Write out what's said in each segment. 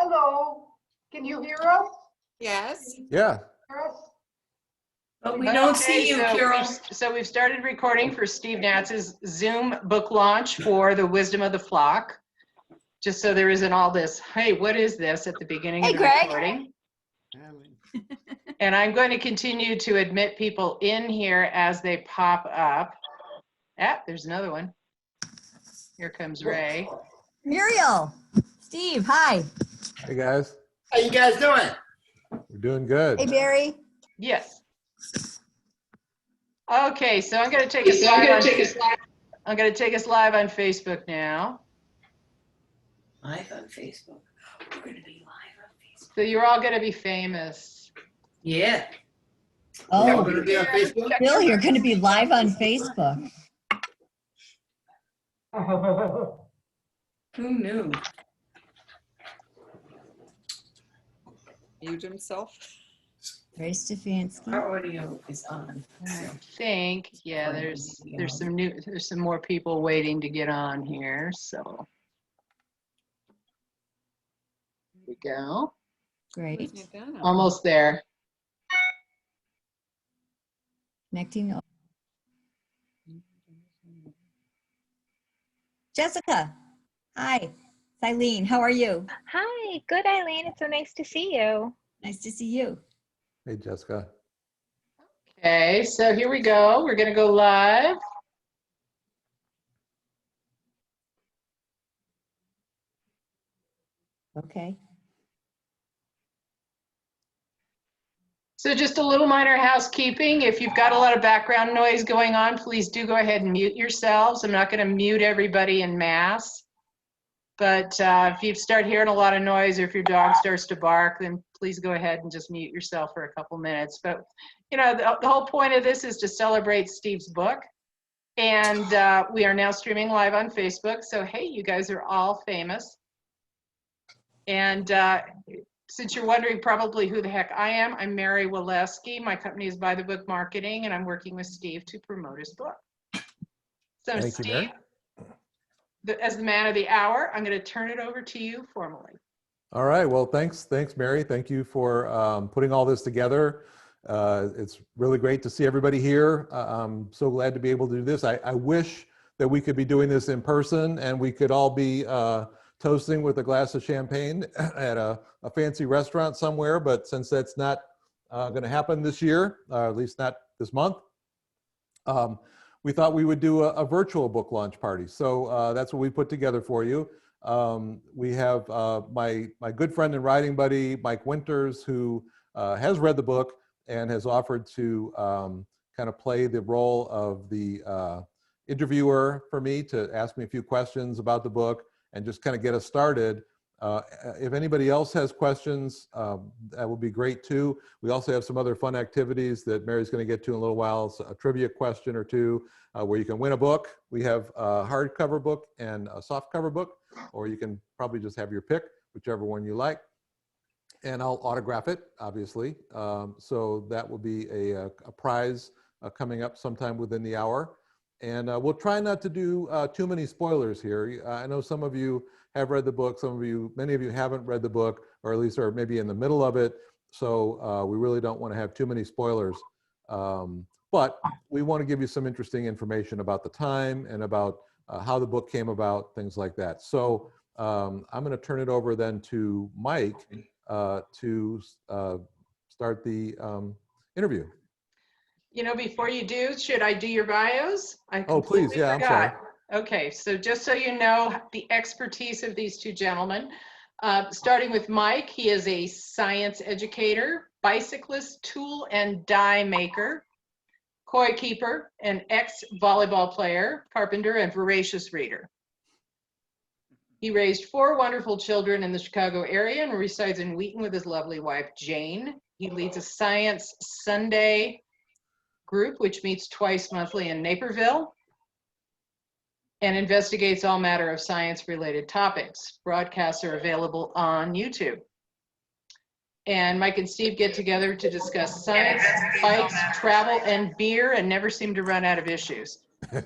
Hello, can you hear us? Yes. Yeah. Hear us? But we don't see you, so Carol. So we've started recording for Steve Gnatz's Zoom book launch for The Wisdom of the Flock. Just so there isn't all this, hey, what is this at the beginning of the recording? And I'm going to continue to admit people in here as they pop up. Ah, there's another one. Here comes Ray. Muriel, Steve, hi. Hey guys. How you guys doing? We're doing good. Hey, Barry. Yes. Okay, so I'm going to take us live on I'm going to take us live on Facebook now. Live on Facebook. We're going to be live on Facebook. So you're all going to be famous. Yeah. We're Oh, going to be on Facebook. Bill, you're going to be live on Facebook. Who knew? Mute himself. Ray Stefanski. Our audio is on. I think, yeah, there's some more people waiting to get on here, so. Here we go. Great. Almost there. Connecting. Jessica, hi. It's Eileen. How are you? Hi, good Eileen. It's so nice to see you. Nice to see you. Hey Jessica. Okay, so here we go. We're gonna go live. Okay. So just a little minor housekeeping. If you've got a lot of background noise going on, please do go ahead and mute yourselves. I'm not gonna mute everybody en masse. But if you start hearing a lot of noise or if your dog starts to bark, then please go ahead and just mute yourself for a couple minutes. But you know, the whole point of this is to celebrate Steve's book. And we are now streaming live on Facebook. So hey, you guys are all famous. And since you're wondering probably who the heck I am, I'm Mary Waleski. My company is By the Book Marketing, and I'm working with Steve to promote his book. So Thank you, Steve, Mary. as the man of the hour, I'm going to turn it over to you formally. All right. Well, thanks, Mary. Thank you for putting all this together. It's really great to see everybody here. I'm so glad to be able to do this. I wish that we could be doing this in person and we could all be toasting with a glass of champagne at a fancy restaurant somewhere. But since that's not going to happen this year, at least not this month, we thought we would do a virtual book launch party. So that's what we put together for you. We have my good friend and writing buddy, Mike Winters, who has read the book and has offered to kind of play the role of the interviewer for me, to ask me a few questions about the book and just kind of get us started. If anybody else has questions, that would be great too. We also have some other fun activities that Mary's going to get to in a little while. So a trivia question or two where you can win a book. We have a hardcover book and a softcover book, or you can probably just have your pick, whichever one you like. And I'll autograph it, obviously. So that will be a prize coming up sometime within the hour. And we'll try not to do too many spoilers here. I know some of you have read the book, many of you haven't read the book, or at least are maybe in the middle of it. So we really don't want to have too many spoilers. But we want to give you some interesting information about the time and about how the book came about, things like that. So I'm going to turn it over then to Mike to start the interview. You know, before you do, should I do your bios? Oh, please. Yeah, I'm sorry. Okay, so just so you know the expertise of these two gentlemen, starting with Mike, he is a science educator, bicyclist, tool and die maker, koi keeper, an ex-volleyball player, carpenter, and voracious reader. He raised 4 wonderful children in the Chicago area and resides in Wheaton with his lovely wife, Jane. He leads a Science Sunday group, which meets twice monthly in Naperville, and investigates all matter of science-related topics. Broadcasts are available on YouTube. And Mike and Steve get together to discuss science, bikes, travel, and beer, and never seem to run out of issues.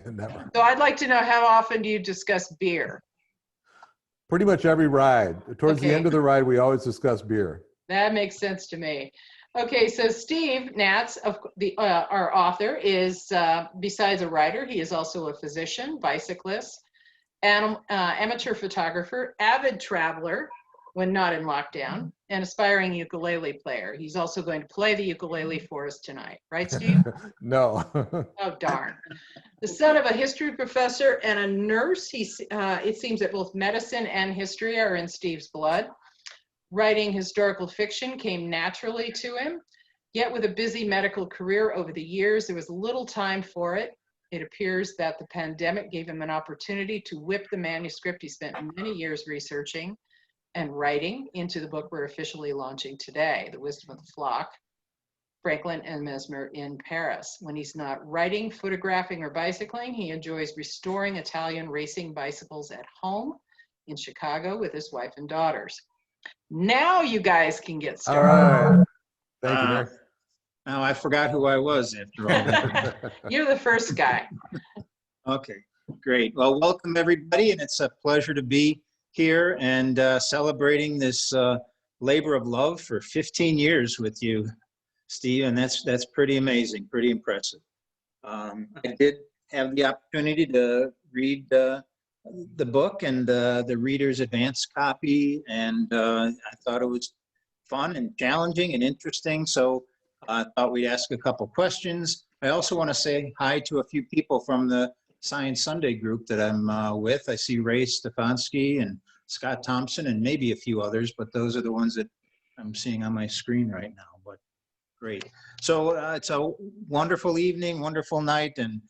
Never. So I'd like to know, how often do you discuss beer? Pretty much every ride. Towards the Okay. end of the ride, we always discuss beer. That makes sense to me. Okay, so Steve Gnatz, our author, is besides a writer, he is also a physician, bicyclist, amateur photographer, avid traveler when not in lockdown, and aspiring ukulele player. He's also going to play the ukulele for us tonight, right, Steve? No. Oh, darn. The son of a history professor and a nurse, it seems that both medicine and history are in Steve's blood. Writing historical fiction came naturally to him, yet with a busy medical career over the years, there was little time for it. It appears that the pandemic gave him an opportunity to whip the manuscript he spent many years researching and writing into the book we're officially launching today, The Wisdom of the Flock, Franklin and Mesmer in Paris. When he's not writing, photographing, or bicycling, he enjoys restoring Italian racing bicycles at home in Chicago with his wife and daughters. Now you guys can get All started. right. Thank you, Mary. Now I forgot who I was after all that. You're the first guy. Okay, great. Well, welcome everybody, and it's a pleasure to be here and celebrating this labor of love for 15 years with you, Steve, and that's pretty amazing, pretty impressive. I did have the opportunity to read the book and the reader's advance copy, and I thought it was fun and challenging and interesting, so I thought we'd ask a couple questions. I also want to say hi to a few people from the Science Sunday group that I'm with. I see Ray Stefanski and Scott Thompson and maybe a few others, but those are the ones that I'm seeing on my screen right now. But great. So it's a wonderful evening, wonderful night, and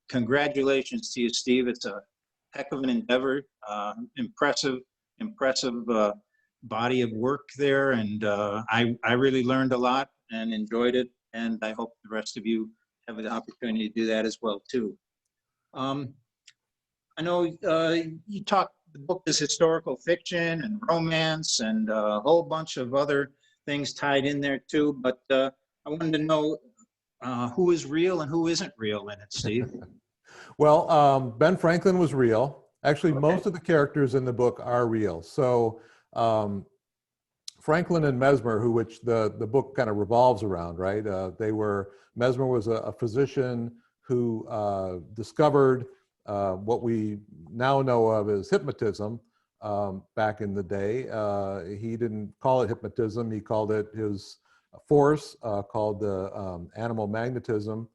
congratulations to you, Steve. It's a heck of an endeavor, impressive body of work there, and I really learned a lot and enjoyed it, and I hope the rest of you have the opportunity to do that as well too. I know you talked, the book is historical fiction and romance and a whole bunch of other things tied in there too, but I wanted to know who is real and who isn't real in it, Steve. Well, Ben Franklin was real. Actually, Okay. most of the characters in the book are real. So Franklin and Mesmer, which the book kind of revolves around, right? Mesmer was a physician who discovered what we now know of as hypnotism back in the day. He didn't call it hypnotism, he called it his force, called the animal magnetism.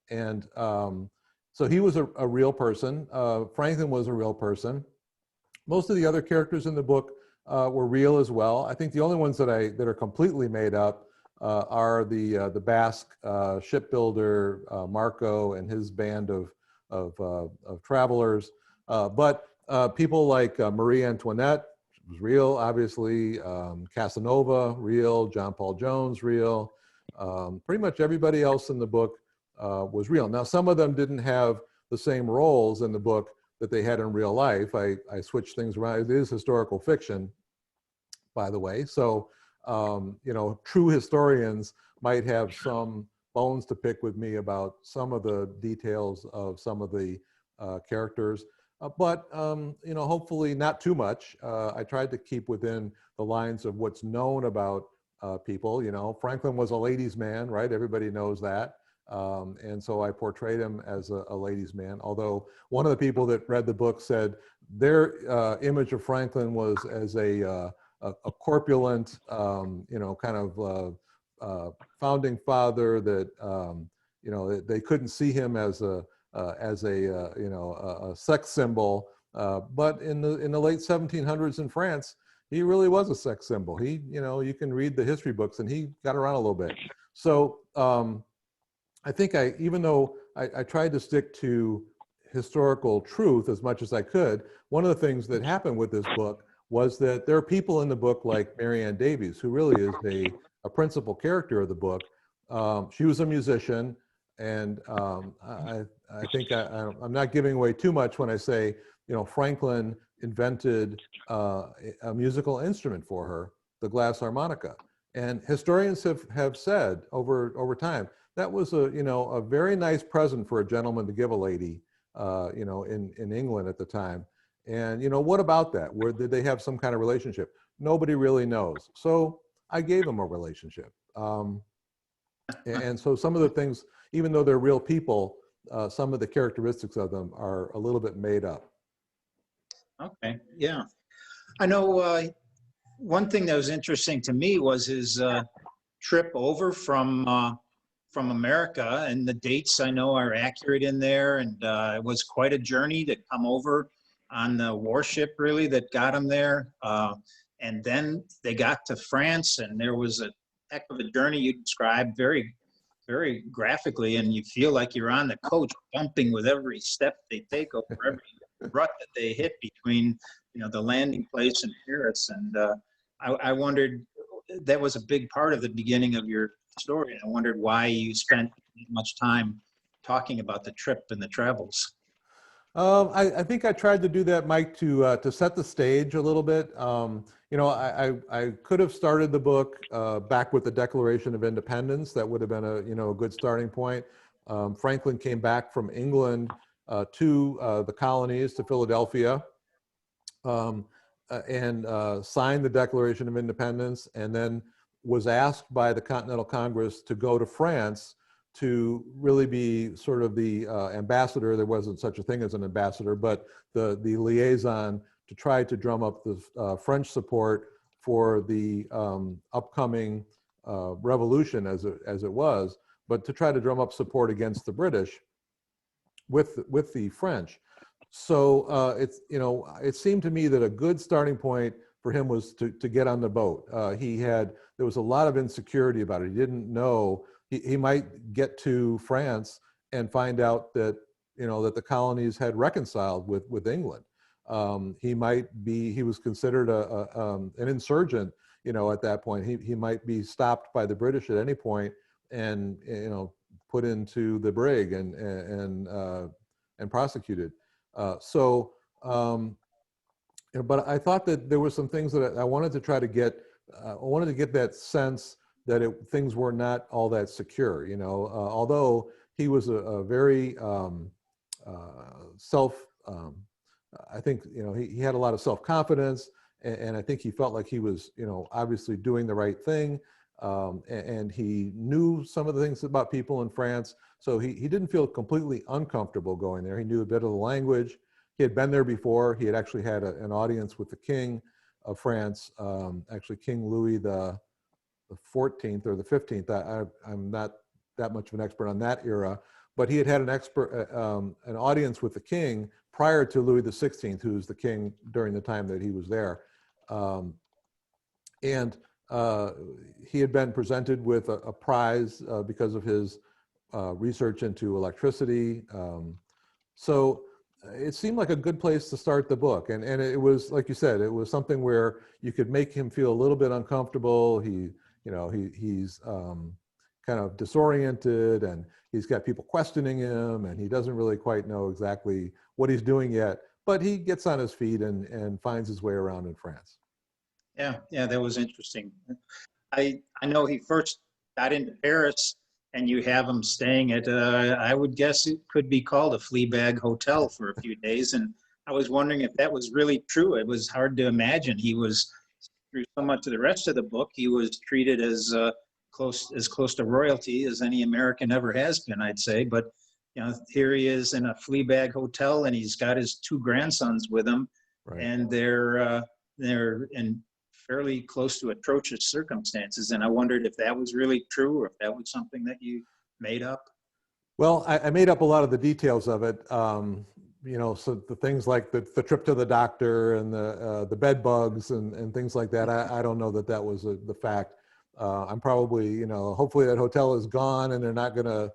And so he was a real person. Franklin was a real person. Most of the other characters in the book were real as well. I think the only ones that are completely made up are the Basque shipbuilder Marco and his band of travelers. But people like Marie Antoinette was real, obviously. Casanova, real. John Paul Jones, real. Pretty much everybody else in the book was real. Now, some of them didn't have the same roles in the book that they had in real life. I switched things around. It is historical fiction, by the way. So, you know, true historians might have some bones to pick with me about some of the details of some of the characters. But, you know, hopefully not too much. I tried to keep within the lines of what's known about people. You know, Franklin was a ladies' man, right? Everybody knows that. And so I portrayed him as a ladies' man. Although one of the people that read the book said their image of Franklin was as a corpulent, you know, kind of founding father that, you know, they couldn't see him as a you know, a sex symbol. But in the late 1700s in France, he really was a sex symbol. He, you know, you can read the history books and he got around a little bit. So I think even though I tried to stick to historical truth as much as I could, one of the things that happened with this book was that there are people in the book like Marianne Davies, who really is a principal character of the book. She was a musician, and I think I'm not giving away too much when I say, you know, Franklin invented a musical instrument for her, the glass harmonica. And historians have said over time, that was a very nice present for a gentleman to give a lady, you know, in England at the time. And, you know, what about that? Where did they have some kind of relationship? Nobody really knows. So I gave them a relationship. And so some of the things, even though they're real people, some of the characteristics of them are a little bit made up. Okay, yeah. I know one thing that was interesting to me was his trip over from America, and the dates I know are accurate in there, and it was quite a journey to come over on the warship really that got him there. And then they got to France, and there was a heck of a journey you described very, very graphically, and you feel like you're on the coach bumping with every step they take over every rut that they hit between, you know, the landing place in Paris. And I wondered, that was a big part of the beginning of your story. And I wondered why you spent much time talking about the trip and the travels. I think I tried to do that, Mike, to set the stage a little bit. You know, I could have started the book back with the Declaration of Independence. That would have been a good starting point. Franklin came back from England to the colonies, to Philadelphia, and signed the Declaration of Independence, and then was asked by the Continental Congress to go to France to really be sort of the ambassador. There wasn't such a thing as an ambassador, but the liaison to try to drum up the French support for the upcoming revolution as it was, but to try to drum up support against the British with the French. So it seemed to me that a good starting point for him was to get on the boat. There was a lot of insecurity about it. He didn't know. He might get to France and find out that, that the colonies had reconciled with England. He was considered an insurgent, at that point. He might be stopped by the British at any point and, put into the brig and prosecuted. But I thought that there were some things that I wanted to try to get. I wanted to get that sense that things were not all that secure. Although he was a very I think he had a lot of self-confidence, and I think he felt like he was obviously doing the right thing, and he knew some of the things about people in France, so he didn't feel completely uncomfortable going there. He knew a bit of the language. He had been there before. He had actually had an audience with the King of France, actually King Louis the 14th or the 15th. I'm not that much of an expert on that era, but he had had an audience with the king prior to Louis the 16th, who was the king during the time that he was there. And he had been presented with a prize because of his research into electricity. So it seemed like a good place to start the book. And it was, like you said, it was something where you could make him feel a little bit uncomfortable. He's kind of disoriented, and he's got people questioning him, and he doesn't really quite know exactly what he's doing yet, but he gets on his feet and finds his way around in France. Yeah, that was interesting. I know he first got into Paris, and you have him staying at, I would guess it could be called a flea bag hotel for a few days. And I was wondering if that was really true. It was hard to imagine. He was, through so much of the rest of the book, he was treated as close to royalty as any American ever has been, I'd say. But here he is in a flea bag hotel, and he's got his two grandsons with him, right. And they're in fairly close to atrocious circumstances. And I wondered if that was really true, or if that was something that you made up. Well, I made up a lot of the details of it. So the things like the trip to the doctor and the bed bugs and things like that. I don't know that was the fact. I'm probably, hopefully that hotel is gone and they're not going to,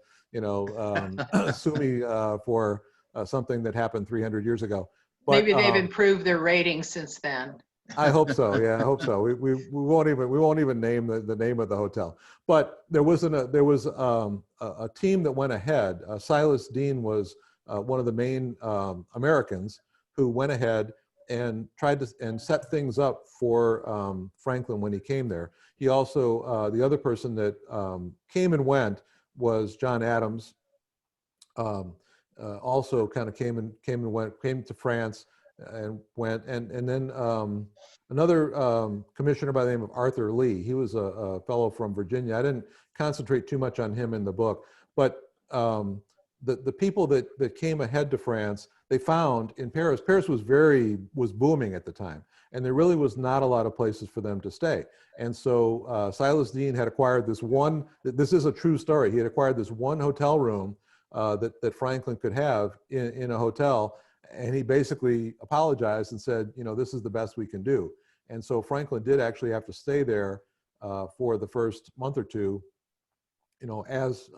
sue me for something that happened 300 years ago. But, maybe they've improved their ratings since then. I hope so. Yeah, I hope so. We won't even name the name of the hotel. But there was a team that went ahead. Silas Deane was one of the main Americans who went ahead and tried to set things up for Franklin when he came there. He also, the other person that came and went was John Adams. Also kind of came to France and went, and then another commissioner by the name of Arthur Lee. He was a fellow from Virginia. I didn't concentrate too much on him in the book, but the people that came ahead to France, they found in Paris was booming at the time, and there really was not a lot of places for them to stay. And so Silas Deane had acquired this is a true story, he had acquired this one hotel room that Franklin could have in a hotel, and he basically apologized and said, you know, this is the best we can do. And so Franklin did actually have to stay there for the first month or two, you know, as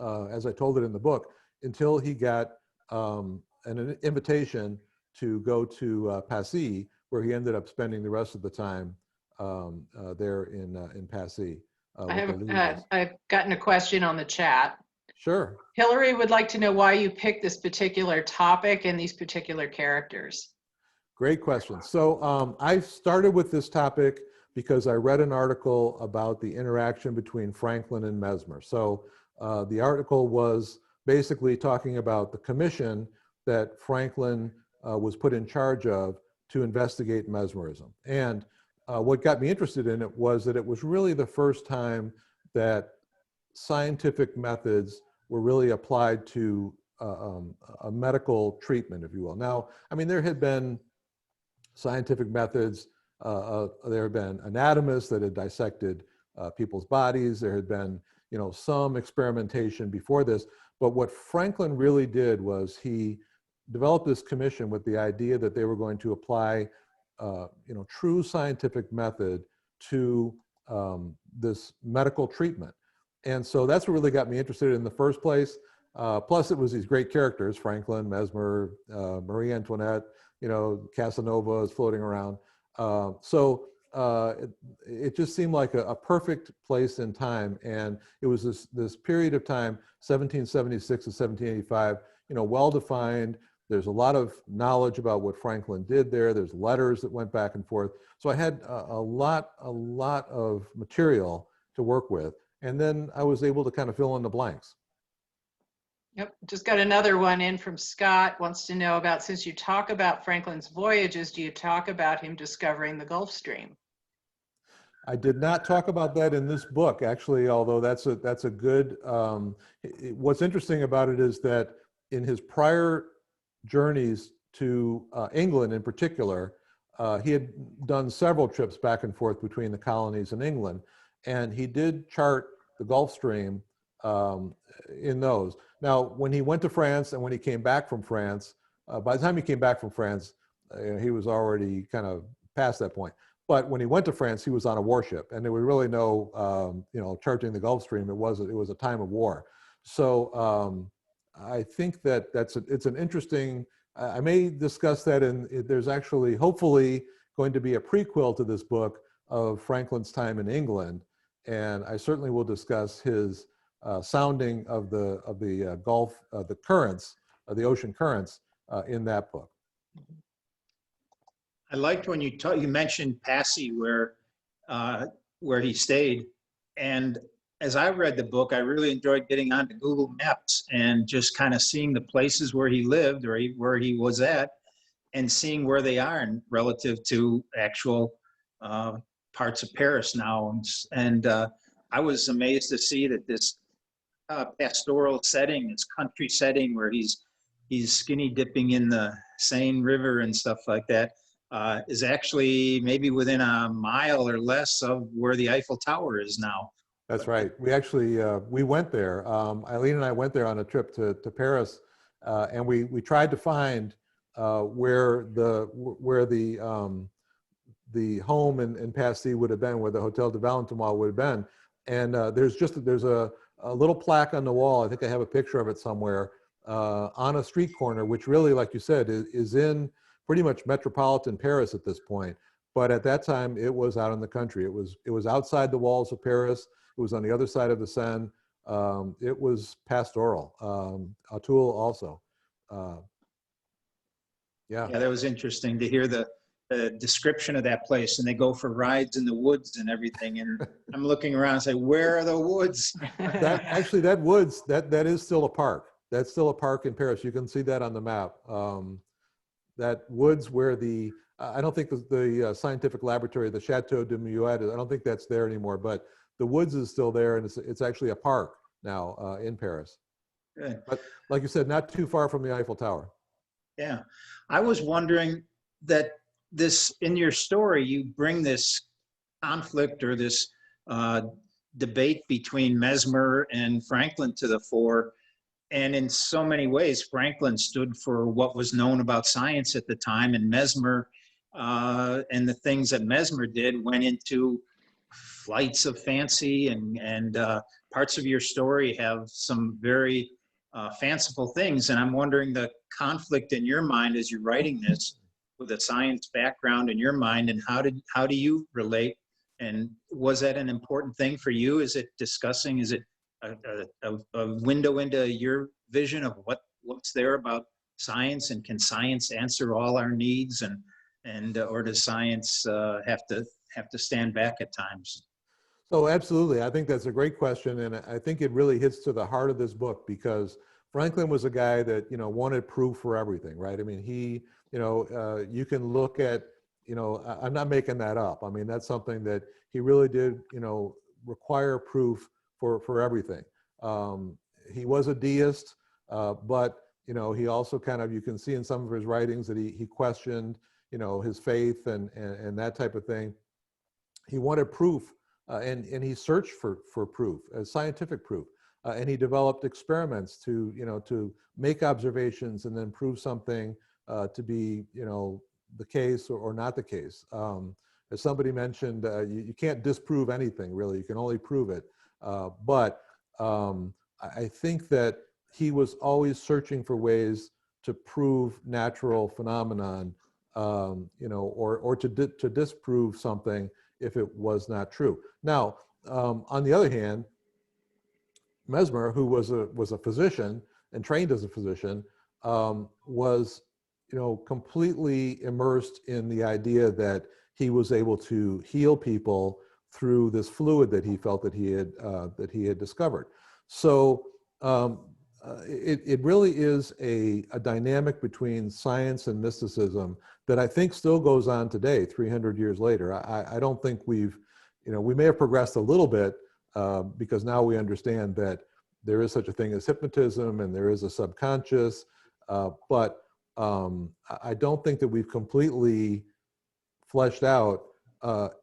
I told it in the book, until he got an invitation to go to Passy, where he ended up spending the rest of the time there in Passy. I've gotten a question on the chat. Sure. Hillary would like to know why you picked this particular topic and these particular characters. Great question. So I started with this topic because I read an article about the interaction between Franklin and Mesmer. So the article was basically talking about the commission that Franklin was put in charge of to investigate mesmerism. And what got me interested in it was that it was really the first time that scientific methods were really applied to a medical treatment, if you will. Now, I mean, there had been scientific methods, there had been anatomists that had dissected people's bodies, there had been, you know, some experimentation before this, but what Franklin really did was he developed this commission with the idea that they were going to apply, you know, true scientific method to this medical treatment. And so that's what really got me interested in the first place. Plus it was these great characters, Franklin, Mesmer, Marie Antoinette, you know, Casanova is floating around. So it just seemed like a perfect place in time. And it was this period of time, 1776 to 1785, you know, well-defined. There's a lot of knowledge about what Franklin did there. There's letters that went back and forth. So I had a lot of material to work with. And then I was able to kind of fill in the blanks. Yep, just got another one in from Scott, wants to know about, since you talk about Franklin's voyages, do you talk about him discovering the Gulf Stream? I did not talk about that in this book, actually, although that's a good, what's interesting about it is that in his prior journeys to England in particular, he had done several trips back and forth between the colonies and England, and he did chart the Gulf Stream in those. Now, when he went to France and when he came back from France, by the time he came back from France, he was already kind of past that point. But when he went to France, he was on a warship, and there was really no, you know, charting the Gulf Stream. It was a time of war. So I think that it's an interesting. I may discuss that, and there's actually hopefully going to be a prequel to this book of Franklin's time in England, and I certainly will discuss his sounding of the Gulf, the currents, the ocean currents in that book. I liked when you mentioned Passy, where he stayed, and as I read the book, I really enjoyed getting onto Google Maps and just kind of seeing the places where he lived or where he was at, and seeing where they are in relative to actual parts of Paris now. And I was amazed to see that this pastoral setting, this country setting, where he's skinny dipping in the Seine River and stuff like that, is actually maybe within a mile or less of where the Eiffel Tower is now. That's right. We actually, we went there. Eileen and I went there on a trip to Paris, and we tried to find where the home in Passy would have been, where the Hotel de Valentinois would have been. And there's a little plaque on the wall. I think I have a picture of it somewhere on a street corner, which really, like you said, is in pretty much metropolitan Paris at this point. But at that time, it was out in the country. It was outside the walls of Paris. It was on the other side of the Seine. It was pastoral. Auteuil also. Yeah, that was interesting to hear the description of that place. And they go for rides in the woods and everything. And I'm looking around and say, where are the woods? That woods, that is still a park. That's still a park in Paris. You can see that on the map. that woods where the, I don't think the scientific laboratory, the Chateau de Muette, I don't think that's there anymore, but the woods is still there, and it's actually a park now in Paris. Good. But like you said, not too far from the Eiffel Tower. Yeah. I was wondering that this, in your story, you bring this conflict or this debate between Mesmer and Franklin to the fore. And in so many ways, Franklin stood for what was known about science at the time, and Mesmer and the things that Mesmer did went into flights of fancy, and parts of your story have some very fanciful things. And I'm wondering the conflict in your mind as you're writing this, with a science background in your mind, and how do you relate? And was that an important thing for you? Is it discussing? Is it a window into your vision of what's there about science, and can science answer all our needs, and or does science have to stand back at times? So absolutely, I think that's a great question, and I think it really hits to the heart of this book, because Franklin was a guy that, you know, wanted proof for everything, right? I mean, he, you know, you can look at, you know, I'm not making that up. I mean, that's something that he really did, you know, require proof for everything. He was a deist, but, you know, he also kind of, you can see in some of his writings that he questioned, you know, his faith and that type of thing. He wanted proof, and he searched for proof, scientific proof. And he developed experiments to, you know, to make observations and then prove something to be, you know, the case or not the case. As somebody mentioned, you can't disprove anything, really. You can only prove it. But I think that he was always searching for ways to prove natural phenomenon, you know, or to disprove something if it was not true. Now, on the other hand, Mesmer, who was a physician and trained as a physician, was, you know, completely immersed in the idea that he was able to heal people through this fluid that he felt that he had discovered. So it really is a dynamic between science and mysticism that I think still goes on today, 300 years later. I don't think we've, you know, we may have progressed a little bit, because now we understand that there is such a thing as hypnotism and there is a subconscious, but I don't think that we've completely fleshed out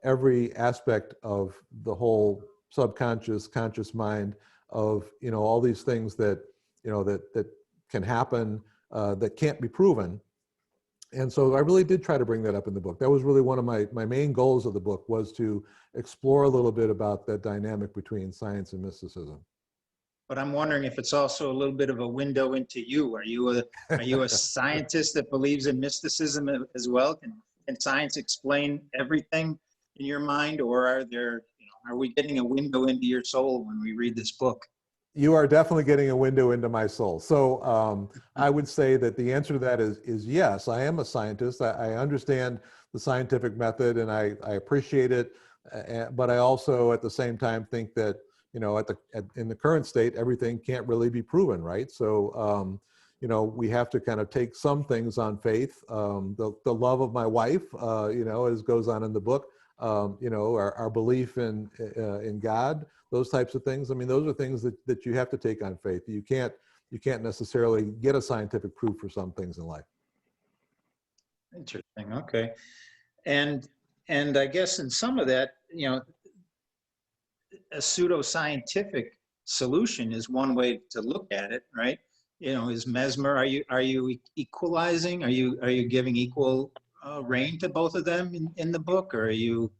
every aspect of the whole subconscious, conscious mind of, you know, all these things that, you know, that can happen, that can't be proven. And so I really did try to bring that up in the book. That was really one of my main goals of the book, was to explore a little bit about that dynamic between science and mysticism. But I'm wondering if it's also a little bit of a window into you. Are you a scientist that believes in mysticism as well? Can science explain everything in your mind, or are there, you know, are we getting a window into your soul when we read this book? You are definitely getting a window into my soul. So I would say that the answer to that is yes, I am a scientist. I understand the scientific method and I appreciate it. But I also at the same time think that, you know, in the current state, everything can't really be proven, right? So, you know, we have to kind of take some things on faith. The love of my wife, you know, as goes on in the book, you know, our belief in God, those types of things. I mean, those are things that you have to take on faith. You can't necessarily get a scientific proof for some things in life. Interesting. Okay. And I guess in some of that, you know, a pseudoscientific solution is one way to look at it, right? You know, is Mesmer, are you equalizing? Are you giving equal reign to both of them in the book, or are you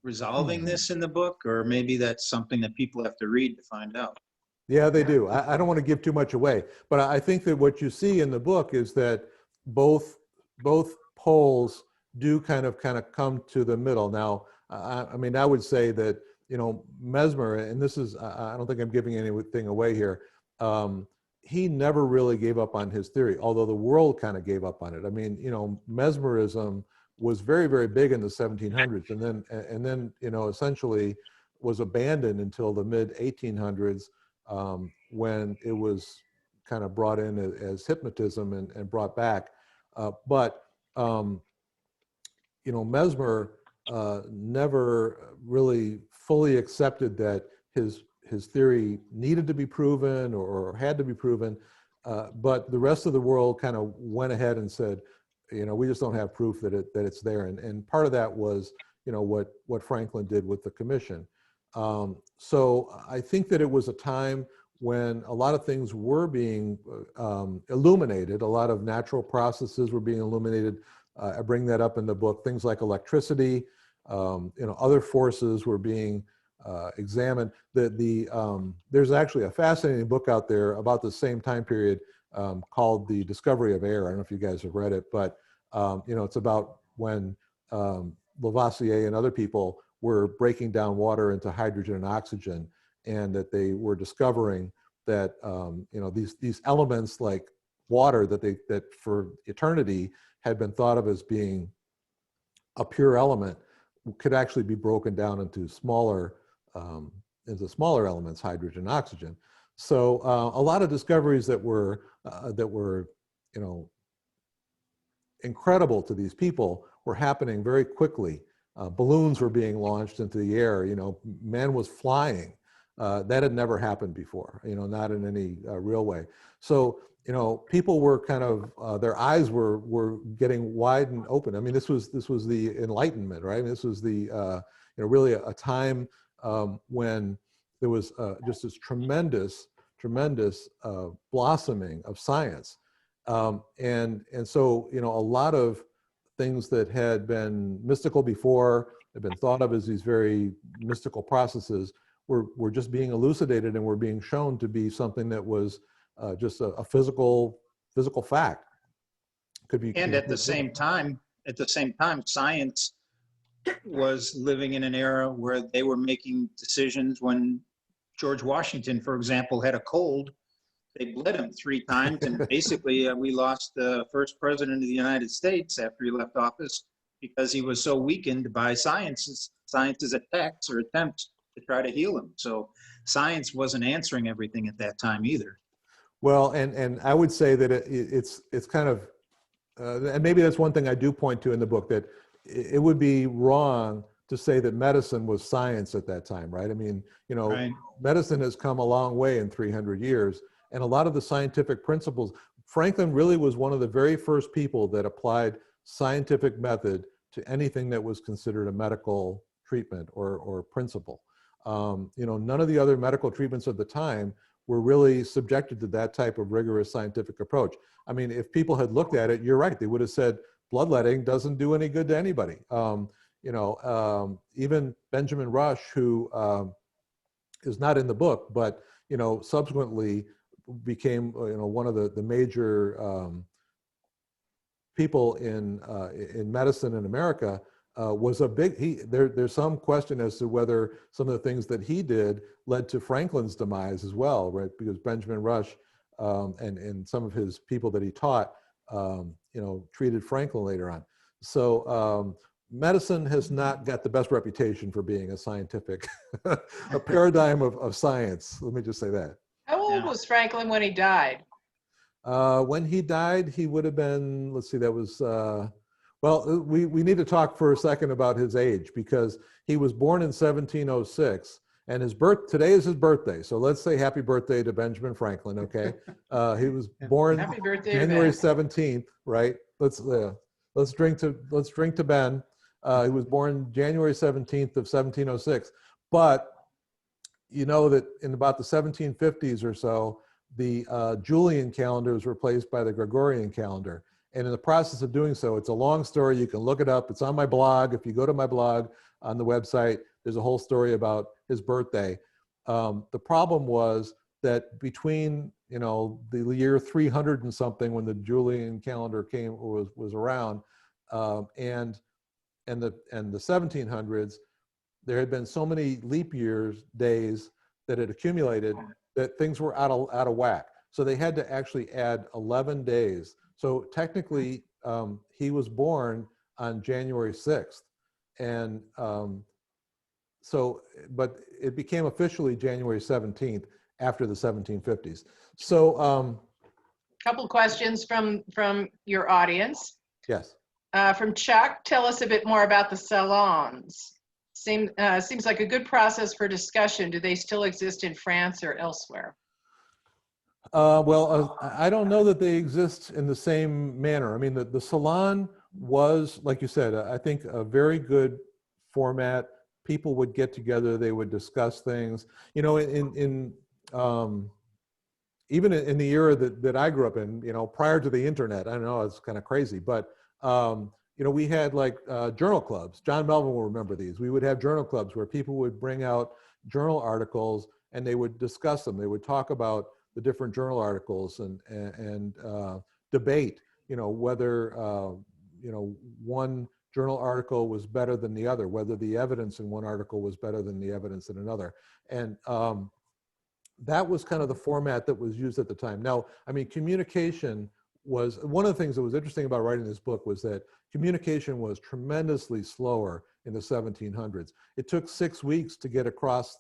resolving this in the book, or maybe that's something that people have to read to find out? Yeah, they do. I don't want to give too much away, but I think that what you see in the book is that both poles do kind of come to the middle. Now, I mean, I would say that, you know, Mesmer, and this is, I don't think I'm giving anything away here, he never really gave up on his theory, although the world kind of gave up on it. I mean, you know, mesmerism was very, very big in the 1700s, and then, you know, essentially was abandoned until the mid 1800s, when it was kind of brought in as hypnotism and brought back. But you know, Mesmer never really fully accepted that his theory needed to be proven or had to be proven. But the rest of the world kind of went ahead and said, you know, we just don't have proof that it's there. And part of that was, you know, what Franklin did with the commission. So I think that it was a time when a lot of things were being illuminated, a lot of natural processes were being illuminated. I bring that up in the book, things like electricity, you know, other forces were being examined. There's actually a fascinating book out there about the same time period called The Discovery of Air. I don't know if you guys have read it, but you know, it's about when Lavoisier and other people were breaking down water into hydrogen and oxygen, and that they were discovering that you know, these elements like water that for eternity had been thought of as being a pure element could actually be broken down into smaller elements, hydrogen, oxygen. So a lot of discoveries that were you know, incredible to these people were happening very quickly. Balloons were being launched into the air. You know, man was flying. That had never happened before. You know, not in any real way. So you know, people were kind of their eyes were getting wide and open. I mean, this was the Enlightenment, right? This was the you know, really a time when there was just this tremendous blossoming of science, and so you know, a lot of things that had been mystical before, had been thought of as these very mystical processes, were just being elucidated and were being shown to be something that was just a physical fact. Could be. And at the same time, science was living in an era where they were making decisions. When George Washington, for example, had a cold, they bled him 3 times, and basically we lost the first president of the United States after he left office because he was so weakened by science's attacks or attempts to try to heal him. So science wasn't answering everything at that time either. Well, and I would say that it's kind of, and maybe that's one thing I do point to in the book, that it would be wrong to say that medicine was science at that time, right? I mean, you know, Right. Medicine has come a long way in 300 years, and a lot of the scientific principles, Franklin really was one of the very first people that applied scientific method to anything that was considered a medical treatment or principle. You know, none of the other medical treatments of the time were really subjected to that type of rigorous scientific approach. I mean, if people had looked at it, you're right, they would have said bloodletting doesn't do any good to anybody. You know, even Benjamin Rush, who is not in the book, but you know, subsequently became you know, one of the major people in medicine in America. Was a big, there's some question as to whether some of the things that he did led to Franklin's demise as well, right? Because Benjamin Rush and some of his people that he taught, you know, treated Franklin later on. So medicine has not got the best reputation for being a scientific, a paradigm of science. Let me just say that. How old was Franklin when he died? When he died, he would have been, let's see, that was, well, we need to talk for a second about his age, because he was born in 1706, and today is his birthday. So let's say happy birthday to Benjamin Franklin, okay? He was born Happy birthday, January Ben. 17th, right? Let's drink to Ben. He was born January 17th of 1706. But you know that in about the 1750s or so, the Julian calendar was replaced by the Gregorian calendar. And in the process of doing so, it's a long story. You can look it up. It's on my blog. If you go to my blog on the website, there's a whole story about his birthday. The problem was that between, you know, the year 300 and something, when the Julian calendar was around, and the 1700s, there had been so many leap years days that had accumulated that things were out of whack. So they had to actually add 11 days. So technically, he was born on January 6th. And so, but it became officially January 17th after the 1750s. So Couple questions from your audience. Yes. From Chuck, tell us a bit more about the salons. Seems like a good process for discussion. Do they still exist in France or elsewhere? Well, I don't know that they exist in the same manner. I mean, the salon was, like you said, I think a very good format. People would get together, they would discuss things. You know, even in the era that I grew up in, you know, prior to the internet, I know it's kind of crazy, but you know, we had like journal clubs. John Melvin will remember these. We would have journal clubs where people would bring out journal articles and they would discuss them. They would talk about the different journal articles and debate, you know, whether, you know, one journal article was better than the other, whether the evidence in one article was better than the evidence in another. And that was kind of the format that was used at the time. Now, I mean, communication was, one of the things that was interesting about writing this book was that communication was tremendously slower in the 1700s. It took 6 weeks to get across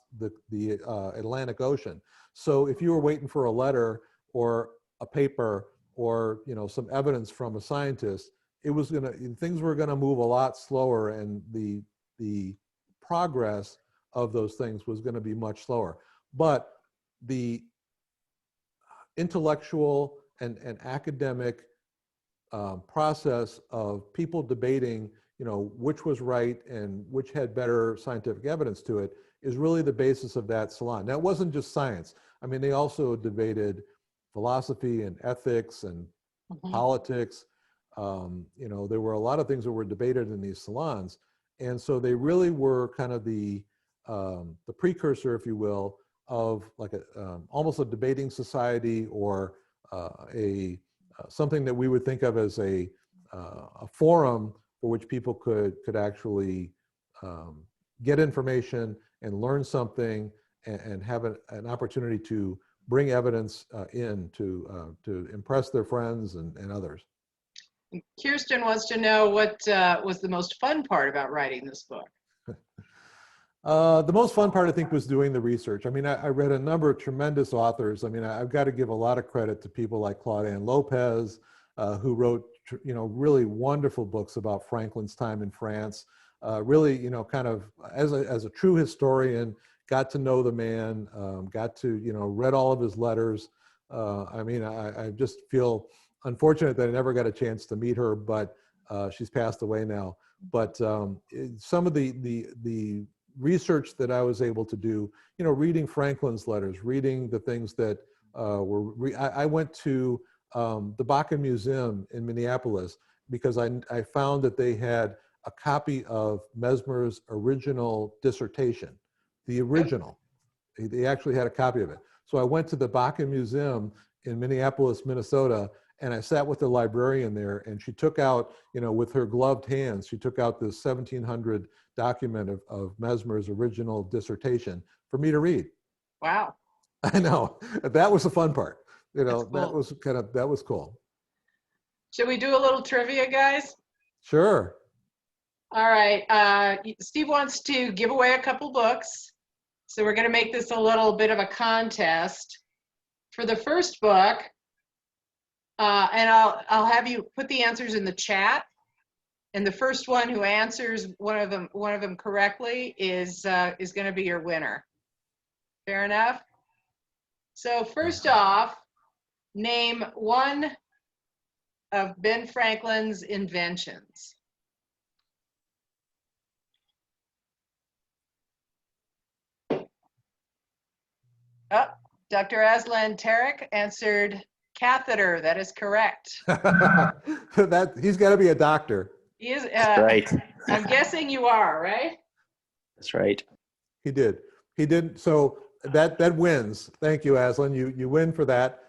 the Atlantic Ocean. So if you were waiting for a letter or a paper or, you know, some evidence from a scientist, things were gonna move a lot slower, and the progress of those things was gonna be much slower. But the intellectual and academic process of people debating, you know, which was right and which had better scientific evidence to it is really the basis of that salon. Now, it wasn't just science. I mean, they also debated philosophy and ethics and politics. You know, there were a lot of things that were debated in these salons. And so they really were kind of the precursor, if you will, of like almost a debating society, or something that we would think of as a forum for which people could actually get information and learn something and have an opportunity to bring evidence in to impress their friends and others. Kirsten wants to know what was the most fun part about writing this book? The most fun part, I think, was doing the research. I mean, I read a number of tremendous authors. I mean, I've got to give a lot of credit to people like Claude-Anne Lopez, who wrote, you know, really wonderful books about Franklin's time in France. Really, you know, kind of as a true historian, got to know the man, got to, you know, read all of his letters. I mean, I just feel unfortunate that I never got a chance to meet her, but she's passed away now. But some of the research that I was able to do, you know, reading Franklin's letters, reading the things that I went to the Bakken Museum in Minneapolis because I found that they had a copy of Mesmer's original dissertation, the original. They actually had a copy of it. So I went to the Bakken Museum in Minneapolis, Minnesota, and I sat with the librarian there, and she took out, you know, with her gloved hands, she took out this 1700 document of Mesmer's original dissertation for me to read. Wow. I know, that was the fun part. You know, That's cool. that was cool. Should we do a little trivia, guys? Sure. All right. Steve wants to give away a couple books. So we're going to make this a little bit of a contest. For the first book, and I'll have you put the answers in the chat. And the first one who answers one of them correctly is going to be your winner. Fair enough? So first off, name one of Ben Franklin's inventions. Oh, Dr. Aslan Tarek answered catheter. That is correct. He's got to be a doctor. He is. That's right. I'm guessing you are, right? That's right. He did. He did. So that wins. Thank you, Aslan. You win for that.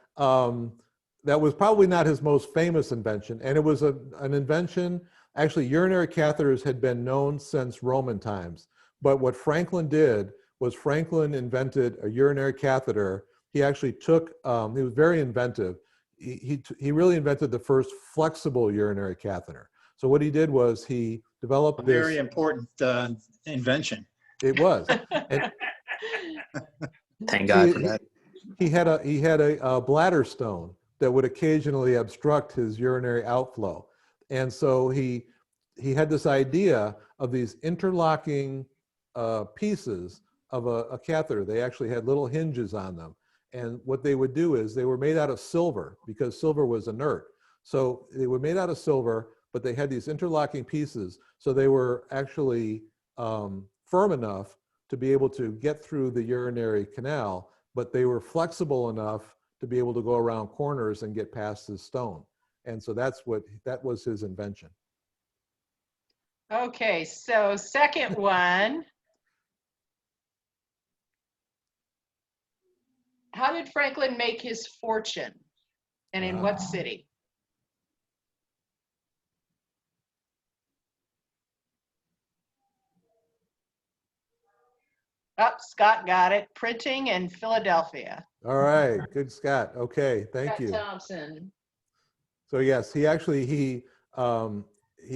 That was probably not his most famous invention, and it was an invention. Actually, urinary catheters had been known since Roman times, but what Franklin did was Franklin invented a urinary catheter. He actually took. He was very inventive. He really invented the first flexible urinary catheter. So what he did was he developed a very important invention. It was. And thank God for that. He had a bladder stone that would occasionally obstruct his urinary outflow. And so he had this idea of these interlocking pieces of a catheter. They actually had little hinges on them. And what they would do is they were made out of silver because silver was inert. So they were made out of silver, but they had these interlocking pieces. So they were actually firm enough to be able to get through the urinary canal, but they were flexible enough to be able to go around corners and get past his stone. And so that was his invention. Okay, so second one. How did Franklin make his fortune, and in what city? Oh, Scott got it. Printing in Philadelphia. All right, good, Scott. Okay, thank Scott you. Thompson. So yes, he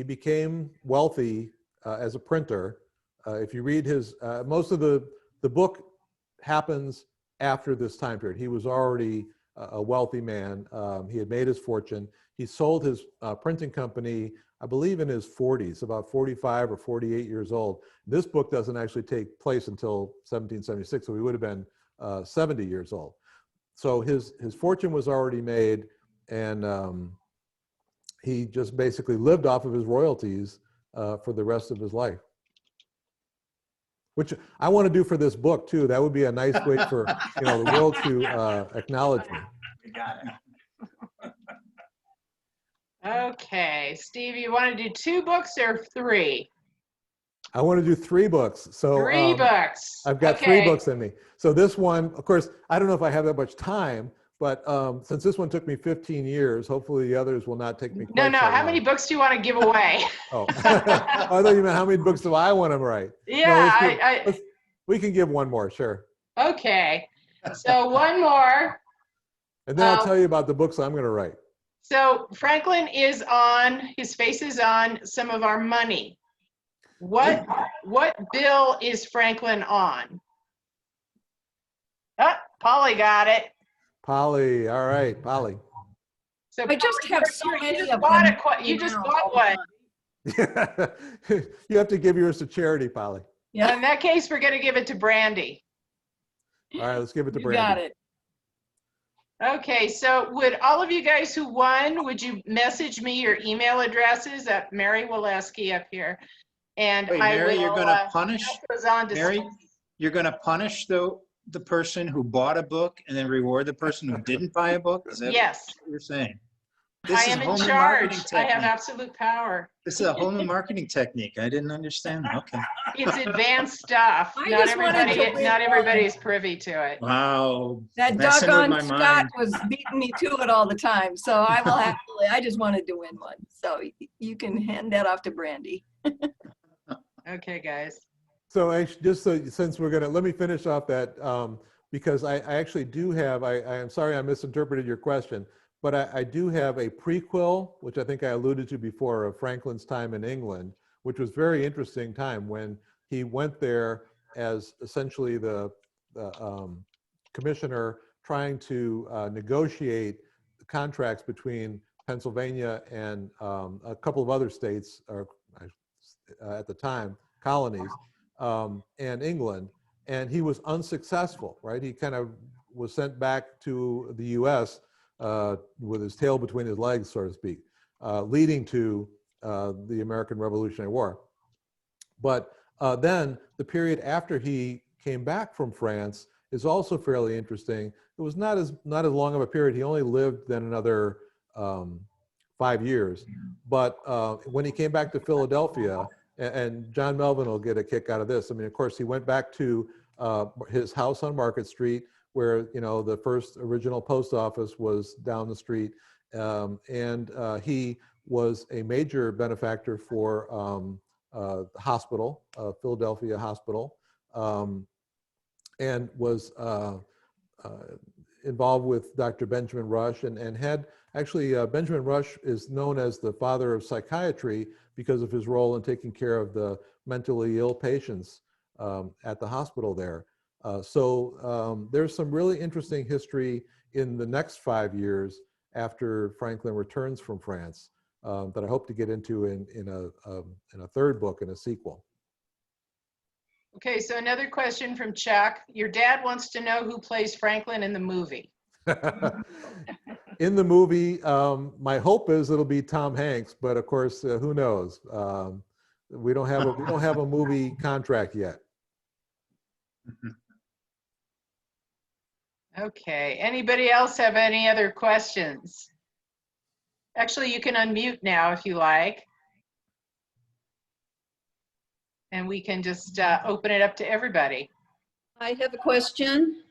became wealthy as a printer. If you read his, most of the book happens after this time period. He was already a wealthy man. He had made his fortune. He sold his printing company, I believe, in his 40s, about 45 or 48 years old. This book doesn't actually take place until 1776, so he would have been 70 years old. So his fortune was already made, and he just basically lived off of his royalties for the rest of his life. Which I want to do for this book too. That would be a nice way for the world to acknowledge me. We got it. Okay, Steve, you want to do 2 books or 3? I want to do 3 books. So 3 books. I've got Okay. 3 books in me. So this one, of course, I don't know if I have that much time, but since this one took me 15 years, hopefully the others will not take me quite No, so how long. many books do you want to give away? Oh, I thought you meant how many books do I want to write? Yeah, We can give one more, sure. okay. So one more. And then I'll tell you about the books I'm going to write. So Franklin is on, his face is on some of our money. What bill is Franklin on? Polly got it. Polly, all right, Polly. So I just Polly, have you so many just of bought them. you just bought one. You have to give yours to charity, Polly. Yeah, In that case, we're going to give it to Brandy. All right, let's give it to you Brandy. got it. Okay, so would all of you guys who won, would you message me your email addresses at Mary Waleski up here? And Wait, I Mary, will you're going to punish, pass those on to Mary, you're going to punish the person who bought a book and then reward the person who didn't buy a book? Is that Yes, what you're saying? I This is am in whole new marketing charge. I have technique. absolute power. This is a whole new marketing technique. I didn't understand. Okay. It's advanced stuff. I Not just wanted everybody, to win not one. everybody is privy to it. Wow. That Messing with doggone my Scott mind. was beating me to it all the time, so I will happily, I just wanted to win one. So you can hand that off to Brandy. Okay, guys. So actually, just so since we're gonna, let me finish off that because I actually do have, I am sorry I misinterpreted your question, but I do have a prequel, which I think I alluded to before, of Franklin's time in England, which was very interesting time when he went there as essentially the commissioner trying to negotiate the contracts between Pennsylvania and a couple of other states, or at the time, colonies, and England, and he was unsuccessful, right? He kind of was sent back to the US with his tail between his legs, so to speak, leading to the American Revolutionary War. But then the period after he came back from France is also fairly interesting. It was not as long of a period. He only lived then another 5 years. But when he came back to Philadelphia, and John Melvin will get a kick out of this. I mean, of course, he went back to his house on Market Street, where the first original post office was down the street, and he was a major benefactor for the hospital, Philadelphia Hospital, and was involved with Dr. Benjamin Rush, and had actually Benjamin Rush is known as the father of psychiatry because of his role in taking care of the mentally ill patients at the hospital there. So there's some really interesting history in the next 5 years after Franklin returns from France that I hope to get into in a third book, in a sequel. Okay, so another question from Chuck. Your dad wants to know who plays Franklin in the movie. In the movie, my hope is it'll be Tom Hanks, but of course, who knows? We don't have a movie contract yet. Okay, anybody else have any other questions? Actually, you can unmute now if you like. And we can just open it up to everybody. I have a question.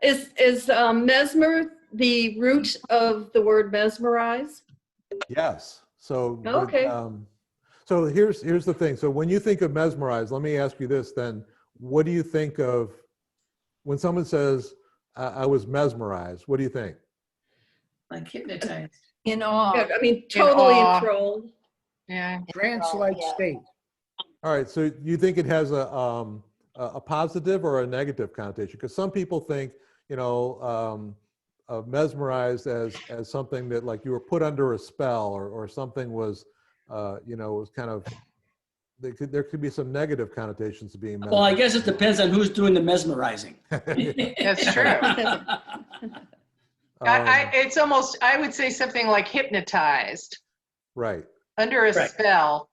Is mesmer the root of the word mesmerize? Yes. So Okay. So here's the thing. So when you think of mesmerize, let me ask you this then. What do you think of when someone says, I was mesmerized? What do you think? Like hypnotized. In awe. Yeah, I mean, totally awe. enthralled. Yeah. Trance-like Yeah. state. All right. So you think it has a positive or a negative connotation? Because some people think, of mesmerized as something that like you were put under a spell or something was, was kind of, there could be some negative connotations to being mesmerized. Well, I guess it depends on who's doing the mesmerizing. That's true. It's almost, I would say something like hypnotized, Right. under a Right. spell.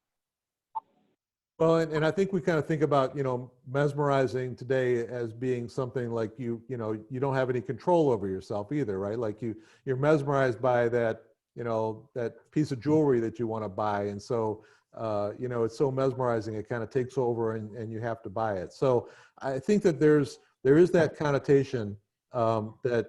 Well, and I think we kind of think about, mesmerizing today as being something like you don't have any control over yourself either, right? Like you're mesmerized by that, that piece of jewelry that you want to buy. And so, it's so mesmerizing, it kind of takes over and you have to buy it. So I think that there is that connotation that,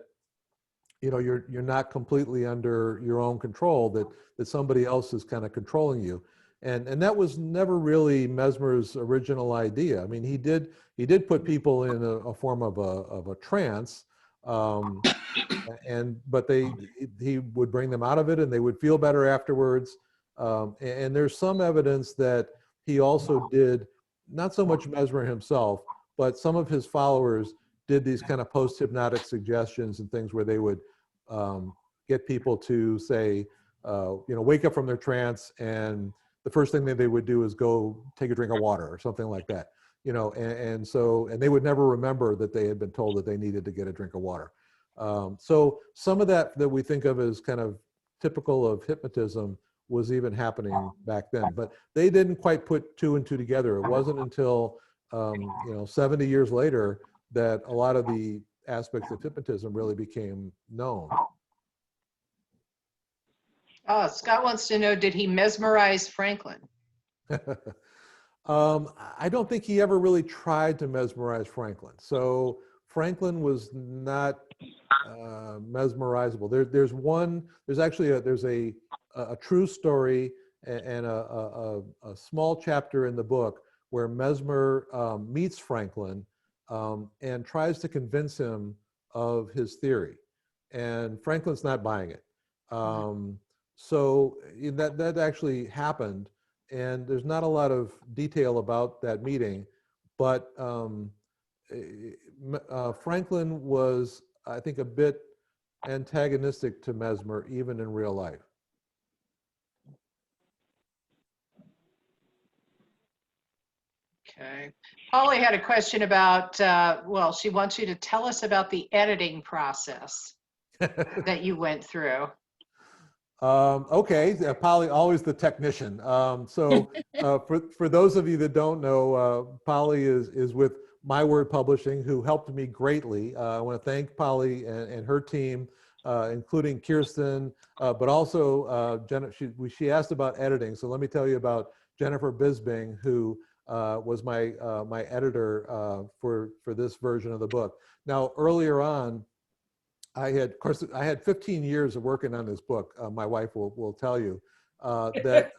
you're not completely under your own control, that somebody else is kind of controlling you. And that was never really Mesmer's original idea. I mean, he did put people in a form of a trance, but he would bring them out of it and they would feel better afterwards. And there's some evidence that he also did not so much Mesmer himself, but some of his followers did these kind of post-hypnotic suggestions and things where they would get people to say, wake up from their trance, and the first thing that they would do is go take a drink of water or something like that, and they would never remember that they had been told that they needed to get a drink of water. So some of that we think of as kind of typical of hypnotism was even happening back then, but they didn't quite put two and two together. It wasn't until 70 years later that a lot of the aspects of hypnotism really became known. Oh, Scott wants to know, did he mesmerize Franklin? I don't think he ever really tried to mesmerize Franklin. So Franklin was not mesmerizable. There's actually a true story and a small chapter in the book where Mesmer meets Franklin and tries to convince him of his theory, and Franklin's not buying it. So that actually happened, and there's not a lot of detail about that meeting, but Franklin was, I think, a bit antagonistic to Mesmer even in real life. Okay. Polly had a question about, she wants you to tell us about the editing process that you went through. Okay, Polly, always the technician. For those of you that don't know, Polly is with My Word Publishing, who helped me greatly. I want to thank Polly and her team, including Kirsten, but also she asked about editing. So let me tell you about Jennifer Bisbing, who was my editor for this version of the book. Now, earlier on, I had 15 years of working on this book. My wife will tell you that,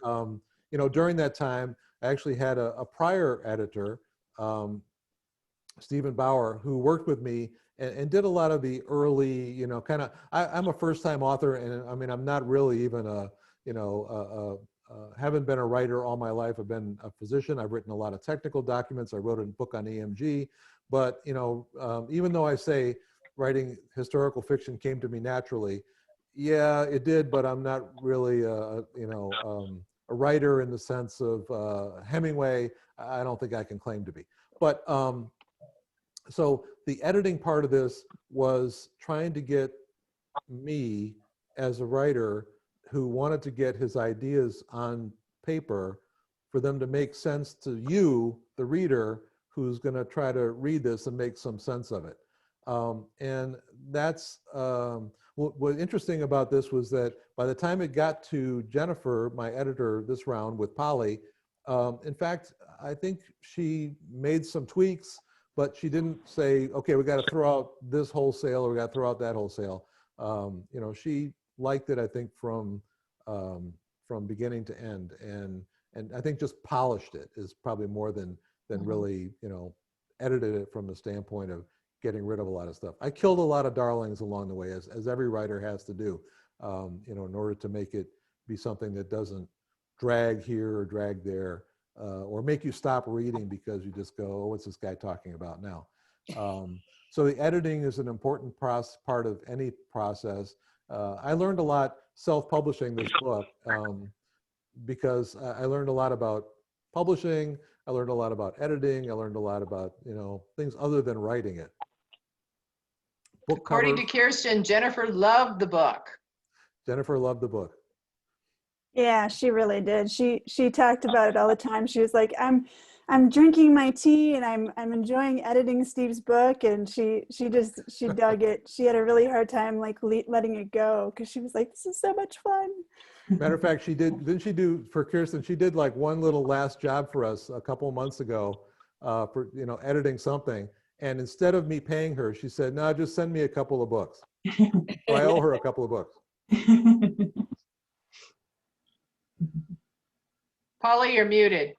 during that time, I actually had a prior editor, Stephen Bauer, who worked with me and did a lot of the early, I'm a first-time author, and I mean, I'm not really even haven't been a writer all my life. I've been a physician. I've written a lot of technical documents. I wrote a book on EMG, but even though I say writing historical fiction came to me naturally, Yeah, it did, but I'm not really, a writer in the sense of Hemingway. I don't think I can claim to be. But so the editing part of this was trying to get me as a writer who wanted to get his ideas on paper for them to make sense to you, the reader, who's going to try to read this and make some sense of it. And that's what's interesting about this was that by the time it got to Jennifer, my editor this round with Polly, in fact, I think she made some tweaks, but she didn't say, okay, we got to throw out this wholesale or we got to throw out that wholesale. She liked it, I think, from beginning to end, and I think just polished it is probably more than really, edited it from the standpoint of getting rid of a lot of stuff. I killed a lot of darlings along the way, as every writer has to do, in order to make it be something that doesn't drag here or drag there, or make you stop reading because you just go, oh, what's this guy talking about now? So the editing is an important part of any process. I learned a lot self-publishing this book because I learned a lot about publishing. I learned a lot about editing. I learned a lot about, things other than writing it. Book According to cover. Kirsten, Jennifer loved the book. Jennifer loved the book. Yeah, she really did. She talked about it all the time. She was like, I'm drinking my tea and I'm enjoying editing Steve's book, and she dug it. She had a really hard time letting it go because she was like, this is so much fun. Matter of fact, didn't she do for Kirsten? She did like one little last job for us a couple of months ago, for editing something. And instead of me paying her, she said, "No, just send me a couple of books." So I owe her a couple of books. Polly, you're muted.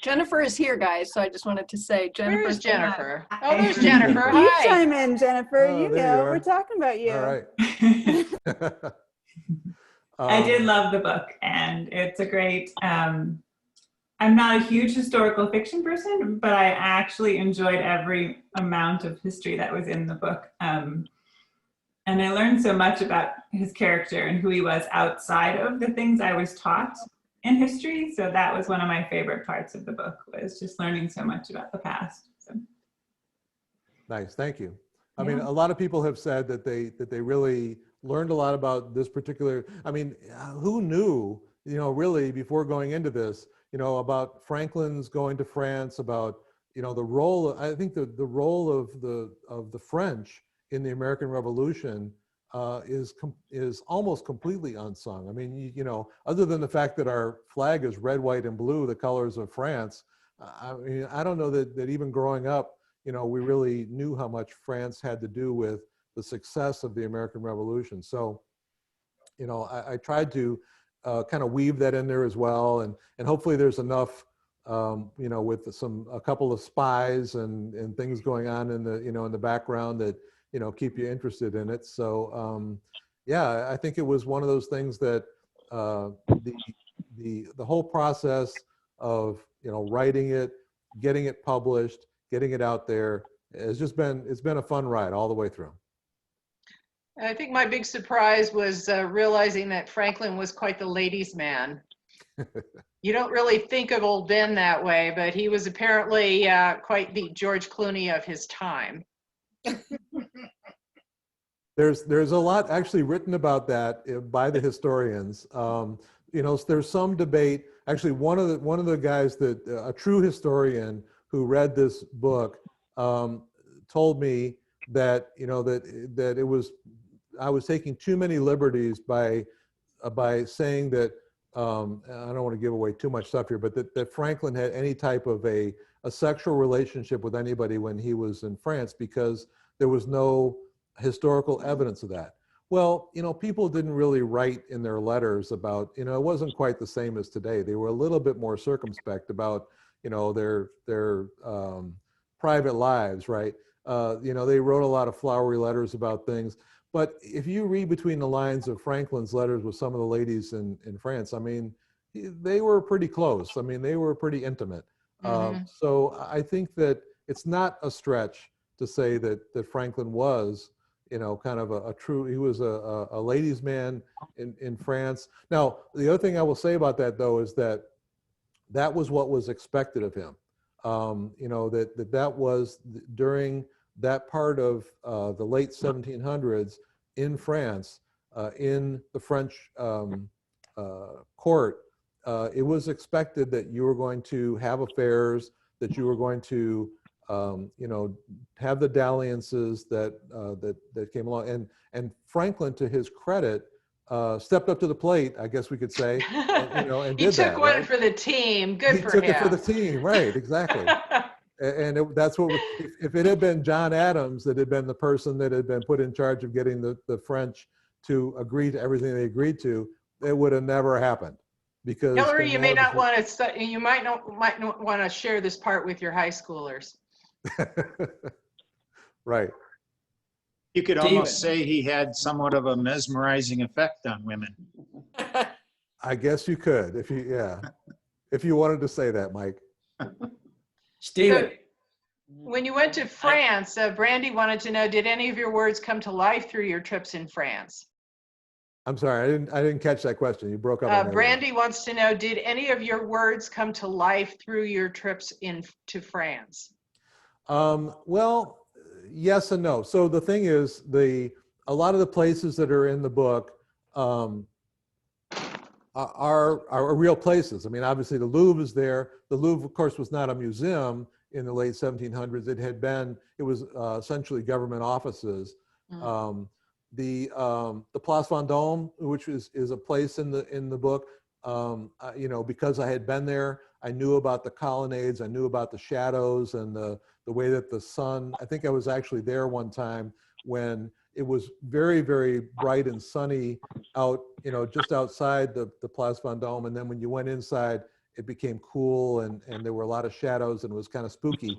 Jennifer is here, guys, so I just wanted to say Jennifer. Where is say hi. Jennifer? Oh, there's Jennifer. You Hi. chime in, Jennifer. Oh, you there you know, are. we're talking about you. All right. I did love the book, and it's a great, I'm not a huge historical fiction person, but I actually enjoyed every amount of history that was in the book. And I learned so much about his character and who he was outside of the things I was taught in history. So that was one of my favorite parts of the book, was just learning so much about the past. So. Nice, thank you. I mean, a lot of people have said that they really learned a lot about this particular. I mean, who knew, really before going into this, about Franklin's going to France, about the role. I think the role of the French in the American Revolution is almost completely unsung. I mean, other than the fact that our flag is red, white, and blue, the colors of France. I mean, I don't know that even growing up, we really knew how much France had to do with the success of the American Revolution. So, I tried to kind of weave that in there as well, and hopefully there's enough, with a couple of spies and things going on in the in the background that keep you interested in it. So yeah, I think it was one of those things that the whole process of writing it, getting it published, getting it out there has just been a fun ride all the way through. I think my big surprise was realizing that Franklin was quite the ladies' man. You don't really think of old Ben that way, but he was apparently quite the George Clooney of his time. There's a lot actually written about that by the historians. There's some debate. Actually, one of the guys that a true historian who read this book told me that that it was, I was taking too many liberties by saying that I don't want to give away too much stuff here, but that Franklin had any type of a sexual relationship with anybody when he was in France, because there was no historical evidence of that. Well, people didn't really write in their letters about, it wasn't quite the same as today. They were a little bit more circumspect about, their private lives, right? They wrote a lot of flowery letters about things. But if you read between the lines of Franklin's letters with some of the ladies in France, I mean, they were pretty close. I mean, they were pretty intimate. So I think that it's not a stretch to say that Franklin was, you know, kind of a true, he was a ladies' man in France. Now, the other thing I will say about that, though, is that that was what was expected of him. You know, that was during that part of the late 1700s in France, in the French court, it was expected that you were going to have affairs, that you were going to, you know, have the dalliances that came along. And Franklin, to his credit, stepped up to the plate, I guess we could say, and, you know, and He did took that. one Right? for the team. Good He for took him. it for the team, right? Exactly. And that's what, if it had been John Adams that had been the person that had been put in charge of getting the French to agree to everything they agreed to, it would have never happened. Because Hillary, King you may not Louis want to. You might not want to share this part with your high schoolers. right. You could David. almost say he had somewhat of a mesmerizing effect on women. I guess you could, if you, yeah, if you wanted to say that, Mike. Steven, When you went to France, Brandy wanted to know, did any of your words come to life through your trips in France? I'm sorry, I didn't catch that question. You broke up on that one. Brandy wants to know, did any of your words come to life through your trips to France? Well, yes and no. So the thing is, a lot of the places that are in the book are real places. I mean, obviously the Louvre is there. The Louvre, of course, was not a museum in the late 1700s. It was essentially government offices. The Place Vendôme, which is a place in the book, you know, because I had been there, I knew about the colonnades, I knew about the shadows and the way that the sun, I think I was actually there one time when it was very, very bright and sunny out, you know, just outside the Place Vendôme. And then when you went inside, it became cool and there were a lot of shadows and it was kind of spooky.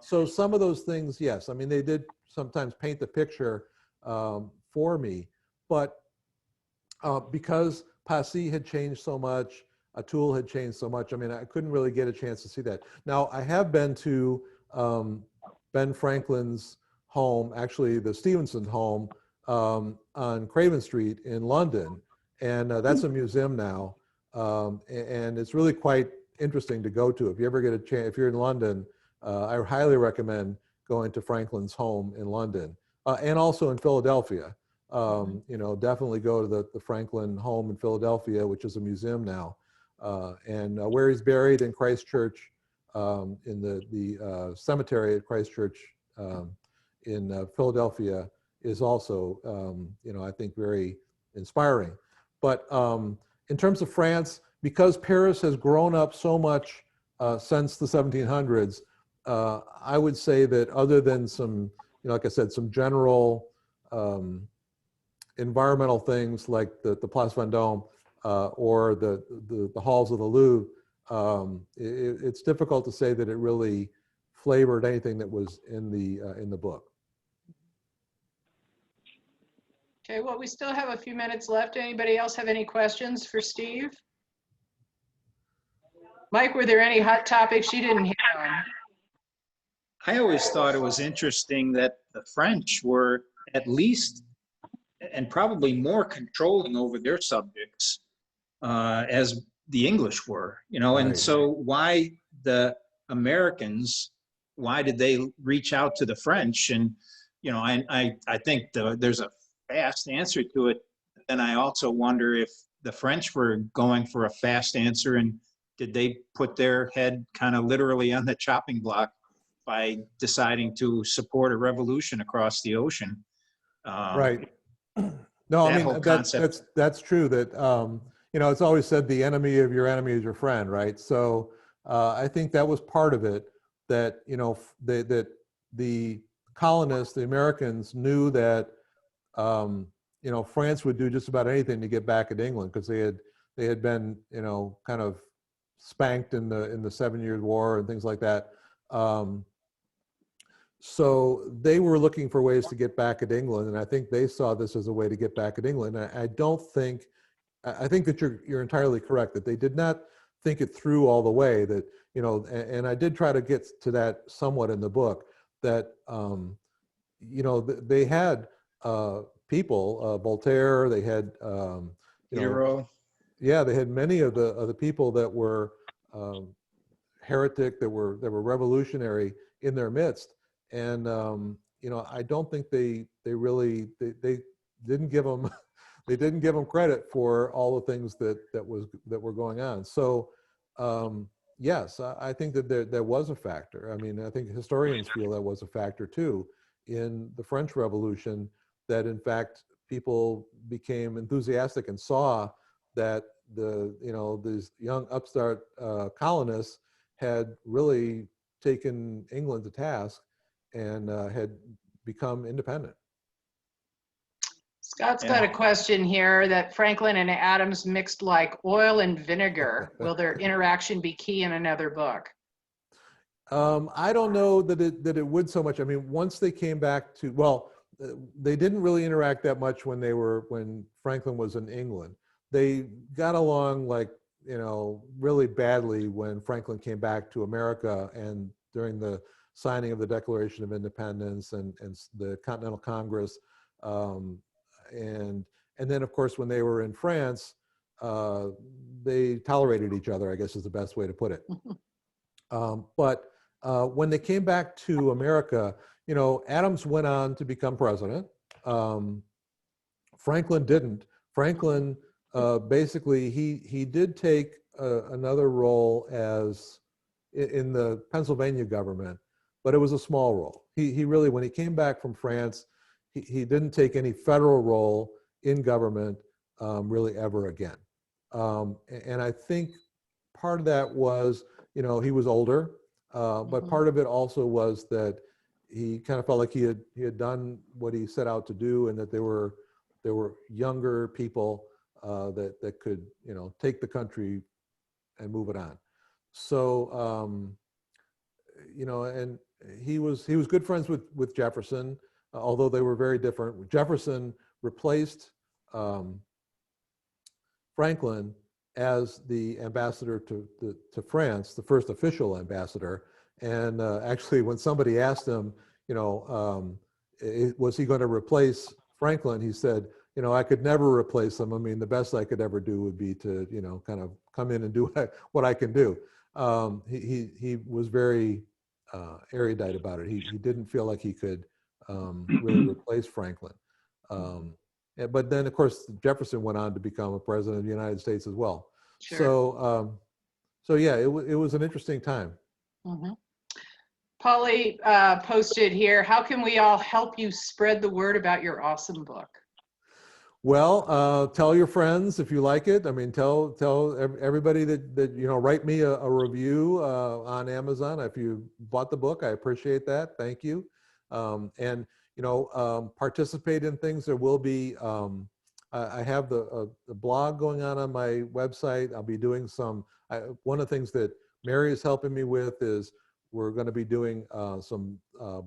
So some of those things, yes, I mean, they did sometimes paint the picture for me, but because Passy had changed so much, Toul had changed so much, I mean, I couldn't really get a chance to see that. Now, I have been to Ben Franklin's home, actually the Stevenson home on Craven Street in London, and that's a museum now, and it's really quite interesting to go to. If you ever get a chance, if you're in London, I highly recommend going to Franklin's home in London, and also in Philadelphia. You know, definitely go to the Franklin home in Philadelphia, which is a museum now, and where he's buried in Christ Church, in the cemetery at Christ Church in Philadelphia is also, you know, I think very inspiring. But in terms of France, because Paris has grown up so much since the 1700s, I would say that other than some, you know, like I said, some general environmental things like the Place Vendôme or the halls of the Louvre, it's difficult to say that it really flavored anything that was in the book. Okay, well, we still have a few minutes left. Anybody else have any questions for Steve? Mike, were there any hot topics you didn't hit on? I always thought it was interesting that the French were at least and probably more controlling over their subjects as the English were, you know, and Right. so why the Americans, why did they reach out to the French? And, you know, I think there's a fast answer to it. And I also wonder if the French were going for a fast answer and did they put their head kind of literally on the chopping block by deciding to support a revolution across the ocean? Right. No, I that whole mean, concept. that's true that, you know, it's always said the enemy of your enemy is your friend, right? So I think that was part of it, that, you know, that the colonists, the Americans knew that, you know, France would do just about anything to get back at England because they had been, you know, kind of spanked in the 7 Years' War and things like that. So they were looking for ways to get back at England, and I think they saw this as a way to get back at England. I think that you're entirely correct that they did not think it through all the way. That, you know, and I did try to get to that somewhat in the book. That you know, they had people, Voltaire, they had, you know, Hero. yeah, they had many of the people that were heretic, that were revolutionary in their midst, and you know, I don't think they really they didn't give them they didn't give them credit for all the things that were going on. So yes, I think that there was a factor. I mean, I think historians feel that was a factor too in the French Revolution, that in fact people became enthusiastic and saw that these young upstart colonists had really taken England to task and had become independent. Scott's got a question here that Franklin and Adams mixed like oil and vinegar. Will their interaction be key in another book? I don't know that it would so much. I mean, once they came back to, well, they didn't really interact that much when Franklin was in England. They got along, like, you know, really badly when Franklin came back to America, and during the signing of the Declaration of Independence and the Continental Congress, and then of course when they were in France, they tolerated each other, I guess is the best way to put it. But when they came back to America, you know, Adams went on to become president. Franklin didn't. Franklin basically he did take another role as in the Pennsylvania government, but it was a small role. He really, when he came back from France, he didn't take any federal role in government really ever again. And I think part of that was, you know, he was older, but part of it also was that he kind of felt like he had done what he set out to do, and that there were younger people that could, you know, take the country and move it on. So you know, and he was good friends with Jefferson, although they were very different. Jefferson replaced Franklin as the ambassador to France, the first official ambassador. And actually, when somebody asked him, you know, was he going to replace Franklin, he said, you know, I could never replace him. I mean, the best I could ever do would be to, you know, kind of come in and do what I can do. He was very erudite about it. He didn't feel like he could really replace Franklin. But then, of course, Jefferson went on to become a president of the United States as well. Sure. So yeah, it was an interesting time. Polly posted here, how can we all help you spread the word about your awesome book? Well, tell your friends if you like it. I mean, tell everybody that you know, write me a review on Amazon if you bought the book. I appreciate that. Thank you. And you know, participate in things. There will be. I have the blog going on my website. I'll be doing some. One of the things that Mary is helping me with is we're going to be doing some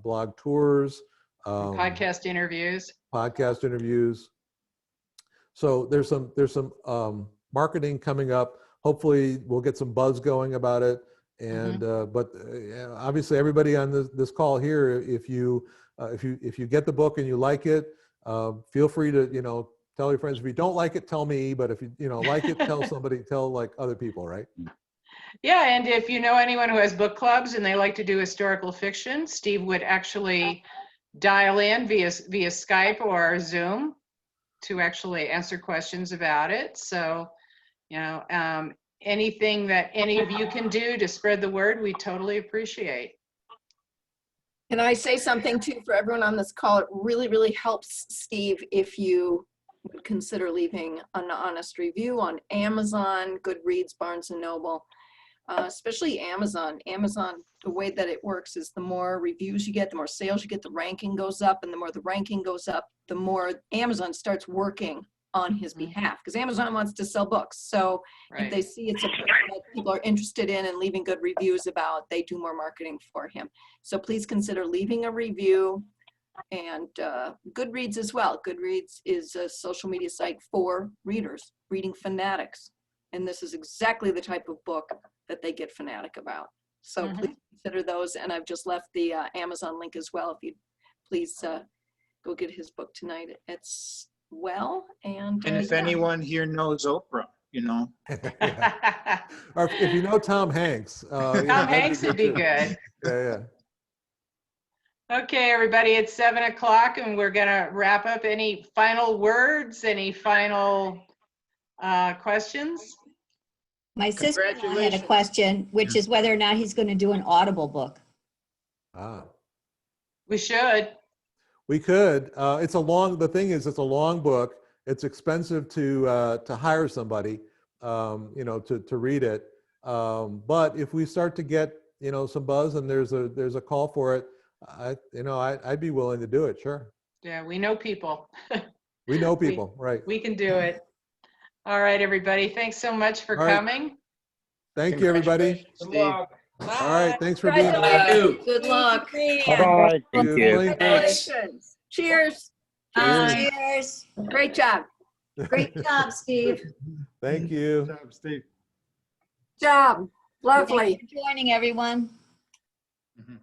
blog tours, Podcast interviews. Podcast interviews. So there's some marketing coming up. Hopefully we'll get some buzz going about it. And but obviously everybody on this call here, if you get the book and you like it, feel free to, you know, tell your friends. If you don't like it, tell me. But if you know, like it, tell somebody, tell like other people, right? Yeah, and if you know anyone who has book clubs and they like to do historical fiction, Steve would actually dial in via Skype or Zoom to actually answer questions about it. So, you know, anything that any of you can do to spread the word, we totally appreciate. Can I say something too for everyone on this call? It really, really helps, Steve, if you would consider leaving an honest review on Amazon, Goodreads, Barnes & Noble, especially Amazon. Amazon, the way that it works is the more reviews you get, the more sales you get, the ranking goes up, and the more the ranking goes up, the more Amazon starts working on his behalf, because Amazon wants to sell books. So if they see it's a book that people are interested in and leaving good reviews about, they do more marketing for him. So please consider leaving a review, and Goodreads as well. Goodreads is a social media site for readers, reading fanatics. And this is exactly the type of book that they get fanatic about. So please consider those. And I've just left the Amazon link as well. If you please go get his book tonight as well. And if yeah. anyone here knows Oprah, you know. Yeah. Or if you know Tom Hanks. Tom Hanks would be too. good. Yeah, Okay, everybody, it's 7 o'clock and we're gonna wrap up. Any final words, any final questions? My sister-in-law had a Congratulations. question, which is whether or not he's going to do an Audible book. Ah. We should. We could. The thing is, it's a long book. It's expensive to hire somebody, to read it. But if we start to get, some buzz and there's a call for it, I'd be willing to do it. Sure. Yeah, we know people. We know people, right? We can do it. All right, everybody. Thanks so much for All right. coming. Thank you, everybody. Congratulations, Steve. All right. Thanks for being here. Congratulations. Good luck. Bye-bye. Thank you. Congratulations. Cheers. Cheers. Great job. Great job, Steve. Thank you. Good job, Steve. Job. Lovely. Thanks for joining, everyone. Mhm.